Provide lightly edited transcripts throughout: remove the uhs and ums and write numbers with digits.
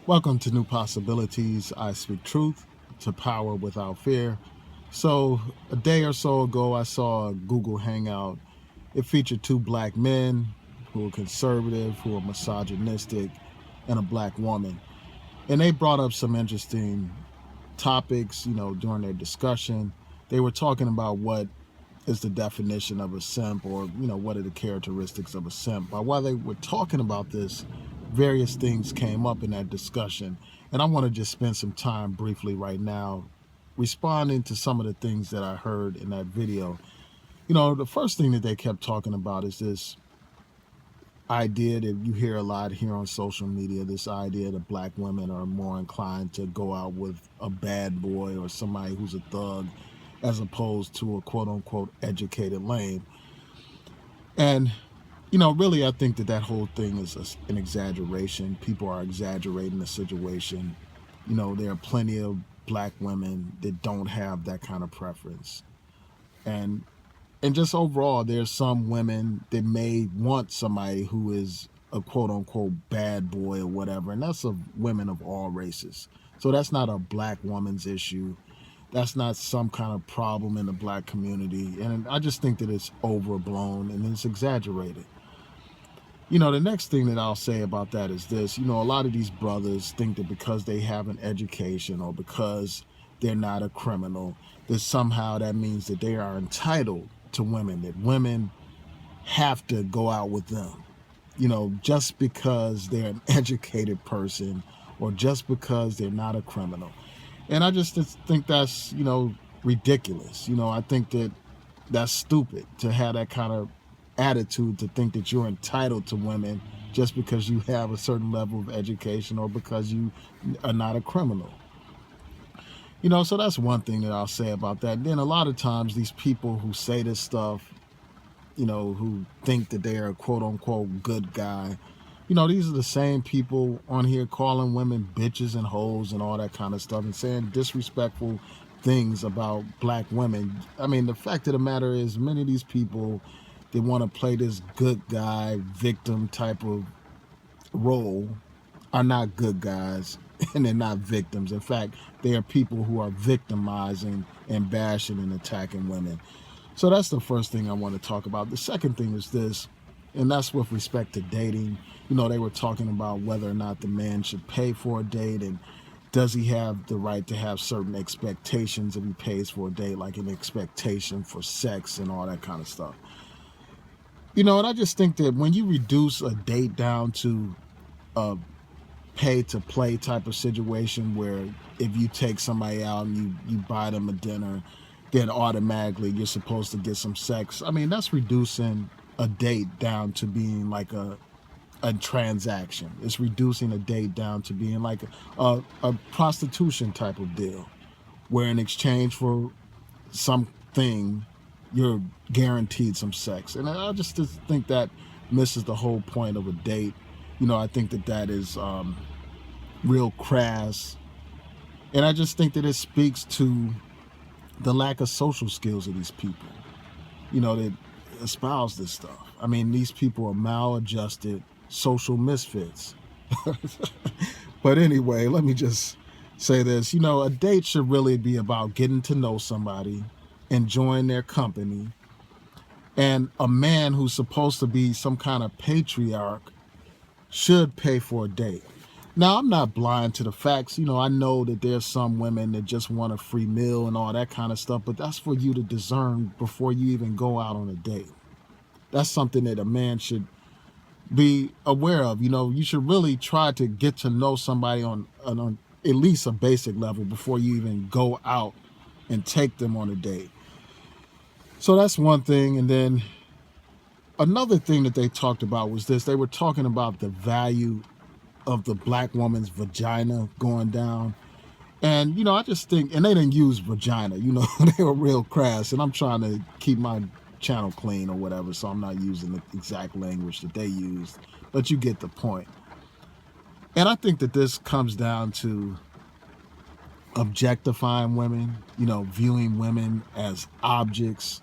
Welcome to New Possibilities. I speak truth to power without fear. So, a day or so ago, I saw a Google Hangout. It featured two black men who were conservative, who were misogynistic, and a black woman. And they brought up some interesting topics, during their discussion. They were talking about what is the definition of a simp or, what are the characteristics of a simp. But while they were talking about this, various things came up in that discussion. And I want to just spend some time briefly right now responding to some of the things that I heard in that video. The first thing that they kept talking about is this idea that you hear a lot here on social media, this idea that black women are more inclined to go out with a bad boy or somebody who's a thug as opposed to a quote unquote educated lame. And, really, I think that that whole thing is an exaggeration. People are exaggerating the situation. There are plenty of black women that don't have that kind of preference. And just overall, there's some women that may want somebody who is a quote unquote bad boy or whatever, and that's of women of all races. So that's not a black woman's issue. That's not some kind of problem in the black community. And I just think that it's overblown and it's exaggerated. The next thing that I'll say about that is this. A lot of these brothers think that because they have an education or because they're not a criminal, that somehow that means that they are entitled to women, that women have to go out with them, just because they're an educated person or just because they're not a criminal. And I just think that's, ridiculous. I think that that's stupid to have that kind of attitude, to think that you're entitled to women just because you have a certain level of education or because you are not a criminal. So that's one thing that I'll say about that. And then a lot of times these people who say this stuff, who think that they are a quote unquote good guy, these are the same people on here calling women bitches and hoes and all that kind of stuff and saying disrespectful things about black women. I mean, the fact of the matter is, many of these people, they want to play this good guy, victim type of role, are not good guys and they're not victims. In fact, they are people who are victimizing and bashing and attacking women. So that's the first thing I want to talk about. The second thing is this, and that's with respect to dating. They were talking about whether or not the man should pay for a date, and does he have the right to have certain expectations if he pays for a date, like an expectation for sex and all that kind of stuff. And I just think that when you reduce a date down to a pay to play type of situation where if you take somebody out and you buy them a dinner, then automatically you're supposed to get some sex. I mean, that's reducing a date down to being like a transaction. It's reducing a date down to being like a prostitution type of deal, where in exchange for something, you're guaranteed some sex. And I just think that misses the whole point of a date. I think that that is real crass. And I just think that it speaks to the lack of social skills of these people, that espouse this stuff. I mean, these people are maladjusted social misfits. But anyway, let me just say this. A date should really be about getting to know somebody, enjoying their company, and a man who's supposed to be some kind of patriarch should pay for a date. Now, I'm not blind to the facts. I know that there's some women that just want a free meal and all that kind of stuff, but that's for you to discern before you even go out on a date. That's something that a man should be aware of. You should really try to get to know somebody on at least a basic level before you even go out and take them on a date. So that's one thing. And then another thing that they talked about was this. They were talking about the value of the black woman's vagina going down. And, I just think, and they didn't use vagina, they were real crass. And I'm trying to keep my channel clean or whatever, so I'm not using the exact language that they used. But you get the point. And I think that this comes down to objectifying women, viewing women as objects,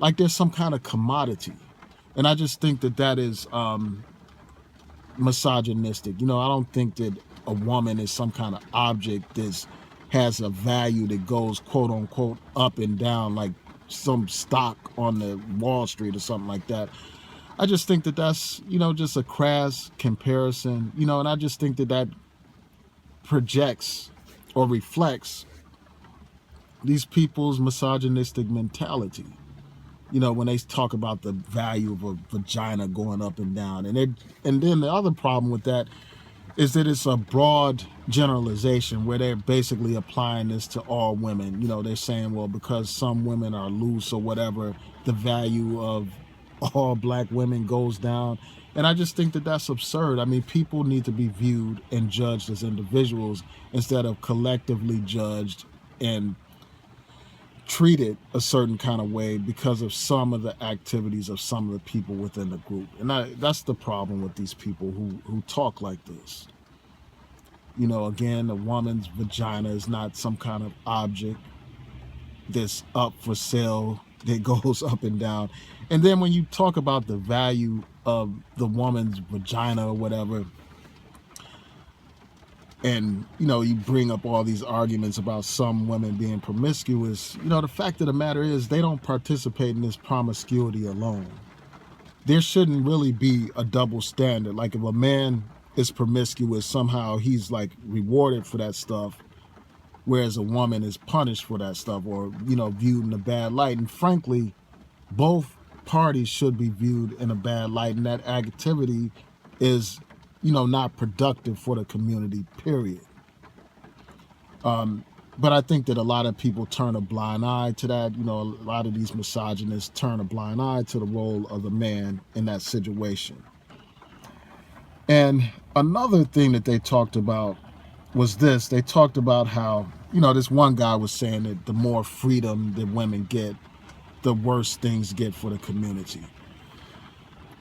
like there's some kind of commodity. And I just think that that is misogynistic. I don't think that a woman is some kind of object that has a value that goes quote unquote up and down like some stock on the Wall Street or something like that. I just think that that's, just a crass comparison, and I just think that that projects or reflects these people's misogynistic mentality. When they talk about the value of a vagina going up and down. And then the other problem with that is that it's a broad generalization where they're basically applying this to all women. They're saying, well, because some women are loose or whatever, the value of all black women goes down. And I just think that that's absurd. I mean, people need to be viewed and judged as individuals instead of collectively judged and treated a certain kind of way because of some of the activities of some of the people within the group. And that's the problem with these people who talk like this. Again, a woman's vagina is not some kind of object that's up for sale that goes up and down. And then when you talk about the value of the woman's vagina or whatever, and you bring up all these arguments about some women being promiscuous, the fact of the matter is they don't participate in this promiscuity alone. There shouldn't really be a double standard. Like if a man is promiscuous, somehow he's like rewarded for that stuff, whereas a woman is punished for that stuff or viewed in a bad light. And frankly, both parties should be viewed in a bad light, and that activity is not productive for the community, period. But I think that a lot of people turn a blind eye to that. A lot of these misogynists turn a blind eye to the role of the man in that situation. And another thing that they talked about was this. They talked about how, this one guy was saying that the more freedom that women get, the worse things get for the community.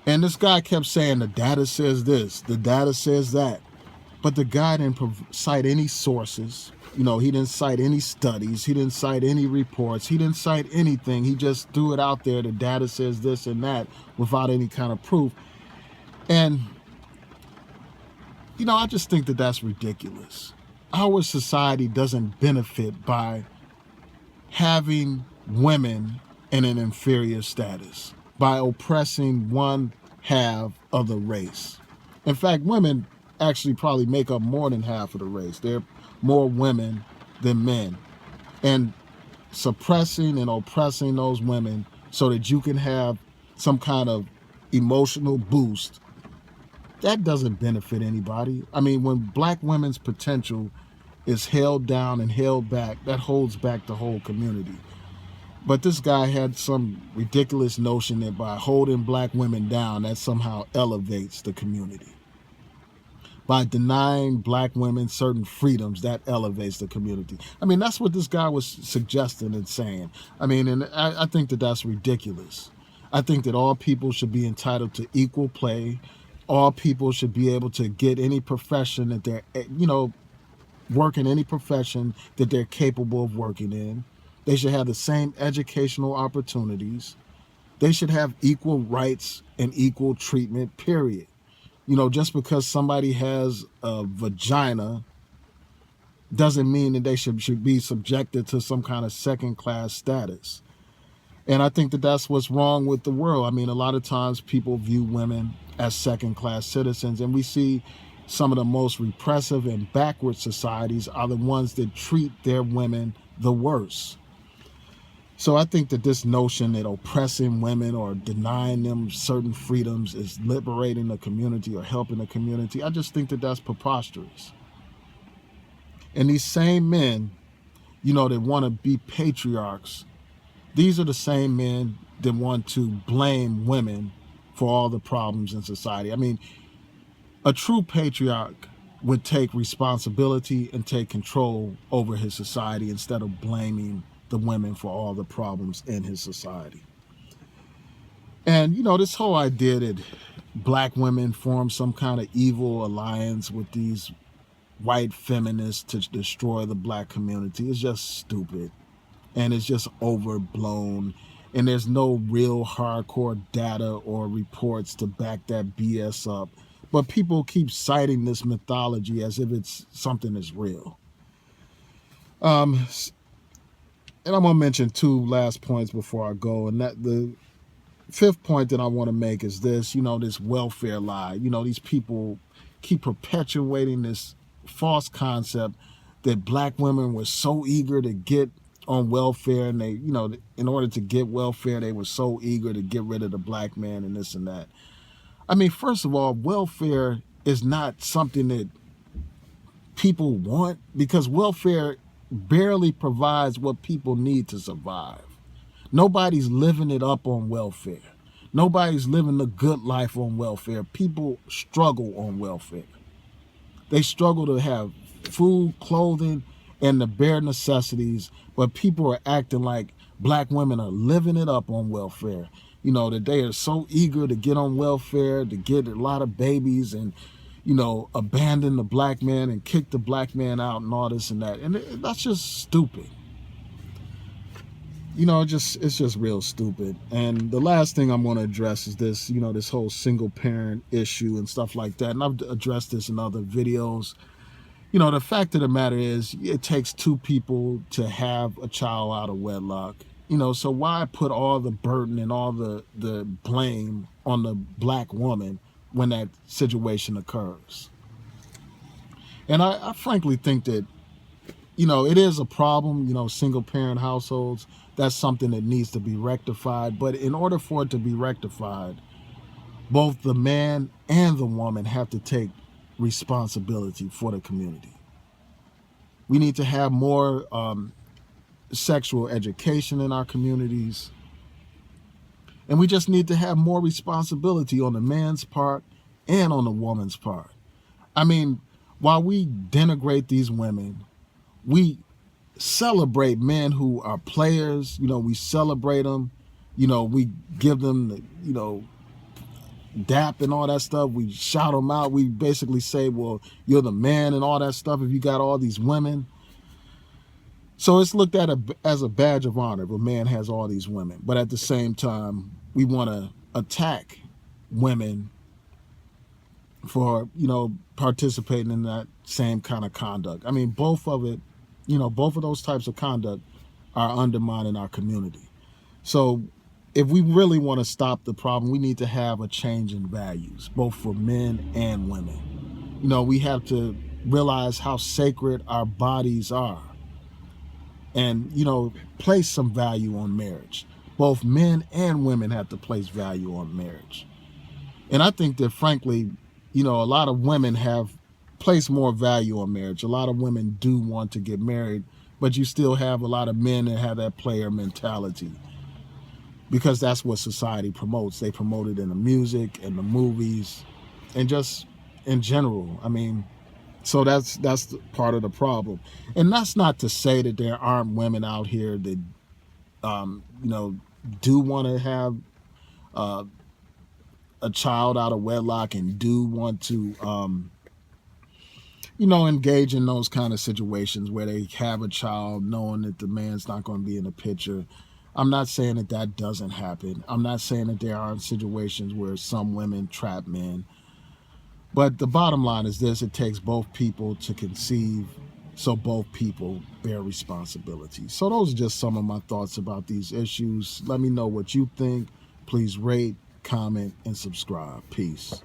And this guy kept saying the data says this, the data says that. But the guy didn't cite any sources. He didn't cite any studies. He didn't cite any reports. He didn't cite anything. He just threw it out there. The data says this and that without any kind of proof. And, I just think that that's ridiculous. Our society doesn't benefit by having women in an inferior status, by oppressing one half of the race. In fact, women actually probably make up more than half of the race. There are more women than men. And suppressing and oppressing those women so that you can have some kind of emotional boost, that doesn't benefit anybody. I mean, when black women's potential is held down and held back, that holds back the whole community. But this guy had some ridiculous notion that by holding black women down, that somehow elevates the community. By denying black women certain freedoms, that elevates the community. I mean, that's what this guy was suggesting and saying. I mean, and I think that that's ridiculous. I think that all people should be entitled to equal play. All people should be able to get any profession that they're, work in any profession that they're capable of working in. They should have the same educational opportunities. They should have equal rights and equal treatment, period. Just because somebody has a vagina doesn't mean that they should be subjected to some kind of second-class status. And I think that that's what's wrong with the world. I mean, a lot of times people view women as second-class citizens, and we see some of the most repressive and backward societies are the ones that treat their women the worst. So I think that this notion that oppressing women or denying them certain freedoms is liberating the community or helping the community, I just think that that's preposterous. And these same men, that want to be patriarchs, these are the same men that want to blame women for all the problems in society. I mean, a true patriarch would take responsibility and take control over his society instead of blaming the women for all the problems in his society. And, this whole idea that black women form some kind of evil alliance with these white feminists to destroy the black community is just stupid. And it's just overblown. And there's no real hardcore data or reports to back that BS up. but people keep citing this mythology as if it's something that's real. Um, and I'm gonna mention two last points before I go, and that the fifth point that I want to make is this, this welfare lie. These people keep perpetuating this false concept that black women were so eager to get on welfare, and they, in order to get welfare, they were so eager to get rid of the black man and this and that. I mean, first of all, welfare is not something that people want, because welfare barely provides what people need to survive. Nobody's living it up on welfare. Nobody's living the good life on welfare. People struggle on welfare. They struggle to have food, clothing, and the bare necessities, but people are acting like black women are living it up on welfare. That they are so eager to get on welfare, to get a lot of babies, and, abandon the black man and kick the black man out and all this and that. And that's just stupid. It's just real stupid. And the last thing I'm going to address is this, this whole single parent issue and stuff like that. And I've addressed this in other videos. The fact of the matter is, it takes two people to have a child out of wedlock. So why put all the burden and all the blame on the black woman when that situation occurs? And I frankly think that, it is a problem, single parent households. That's something that needs to be rectified. But in order for it to be rectified, both the man and the woman have to take responsibility for the community. We need to have more sexual education in our communities. And we just need to have more responsibility on the man's part and on the woman's part. I mean, while we denigrate these women, we celebrate men who are players. We celebrate them. We give them the, dap and all that stuff. We shout them out. We basically say, well, you're the man and all that stuff if you got all these women. So it's looked at as a badge of honor if a man has all these women. But at the same time, we want to attack women for, participating in that same kind of conduct. I mean, both of those types of conduct are undermining our community. So if we really want to stop the problem, we need to have a change in values, both for men and women. We have to realize how sacred our bodies are and, place some value on marriage. Both men and women have to place value on marriage. And I think that, frankly, a lot of women have placed more value on marriage. A lot of women do want to get married, but you still have a lot of men that have that player mentality, because that's what society promotes. They promote it in the music and the movies and just in general. I mean, so that's part of the problem. And that's not to say that there aren't women out here that, do want to have a child out of wedlock and do want to, engage in those kind of situations where they have a child knowing that the man's not going to be in the picture. I'm not saying that that doesn't happen. I'm not saying that there aren't situations where some women trap men. But the bottom line is this: it takes both people to conceive, so both people bear responsibility. So those are just some of my thoughts about these issues. Let me know what you think. Please rate, comment, and subscribe. Peace.